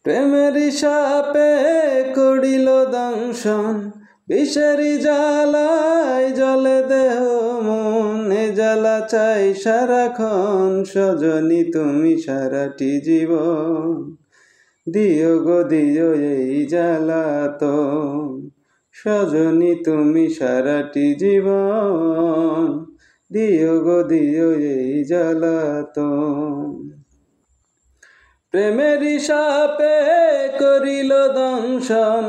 প্রেমেরই সাপে করিল দংশন, বিষেরি জ্বালায় জ্বলে দেহ মন। এ জ্বালা চাই সারাক্ষণ, সজনী তুমি সারাটি জীবন। দিও গো দিও এই জ্বালাতন, সজনী তুমি সারাটি জীবন। দিও গো দিও এই জ্বালাতন। প্রেমেরই সাপে করিল দংশন,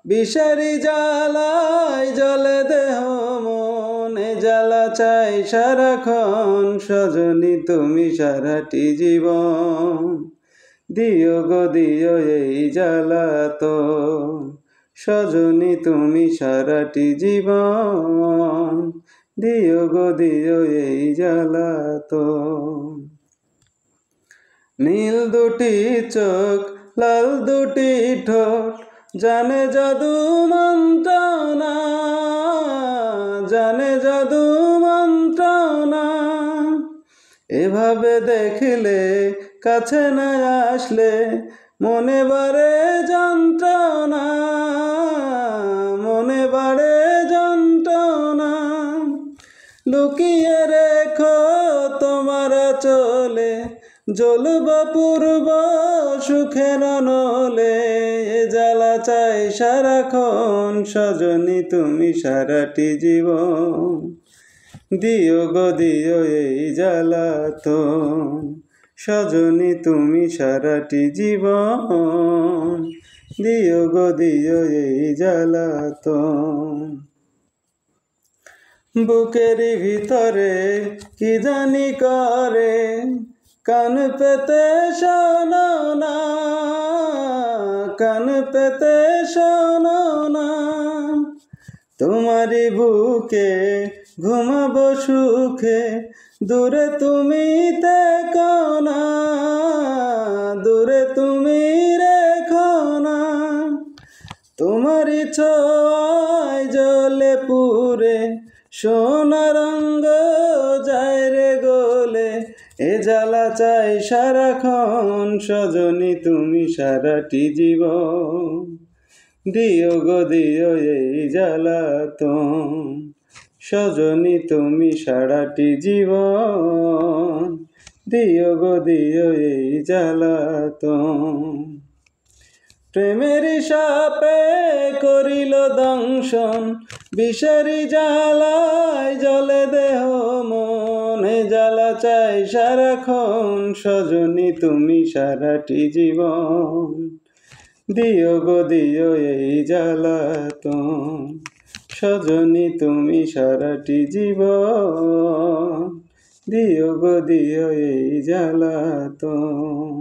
বিষেরি জ্বালায় জ্বলে দেহ মন। এ জ্বালা চাই সারাক্ষণ, সজনী তুমি সারাটি জীবন। দিও গো দিও এই জ্বালাতন, সজনী তুমি সারাটি জীবন। দিও গো দিও এই জ্বালাতন। নীল দুটি চোখ, লাল দুটি ঠোঁট, জানে জাদু মন্ত্রণা, জানে জাদু মন্ত্রণা। এভাবে দেখলে, কাছে না আসলে, মনে বাড়ে যন্ত্রণা, মনে বাড়ে যন্ত্রণা। লুকিয়ে রেখো তোমার চলে, জ্বলব পূর্ব সুখের নলে। এ জ্বালা চাই সারাক্ষণ, সজনী তুমি সারাটি জীবন। দিও গো দিও এই জ্বালাতন, সজনী তুমি সারাটি জীবন। দিও গো দিও এই জ্বালাতন। বুকেরই ভিতরে কি জানি করে, কান পেতে শোনো না, কান পেতে শোনো না। তোমারই বুকে ঘুমাবো সুখে, দূরে তুমি থেকো না, দূরে তুমি রেখো না। তোমারই ছোঁয়ায় জ্বলে পুরে, সোনা রঙ যায় রে গলে। এ জ্বালা চাই সারাক্ষণ, সজনী তুমি সারাটি জীবন। দিও গো দিও এই জ্বালাতন, সজনী তুমি সারাটি জীবন। দিও গো দিও এই জ্বালাতন। প্রেমেরই সাপে করিল দংশন, বিষেরি জ্বালায় জ্বলে দেহ মন। এ জ্বালা চাই সারাক্ষণ, সজনী তুমি সারাটি জীবন। দিও গো দিও এই জ্বালাতন, সজনী তুমি সারাটি জীবন। দিও গো দিও এই জ্বালাতন।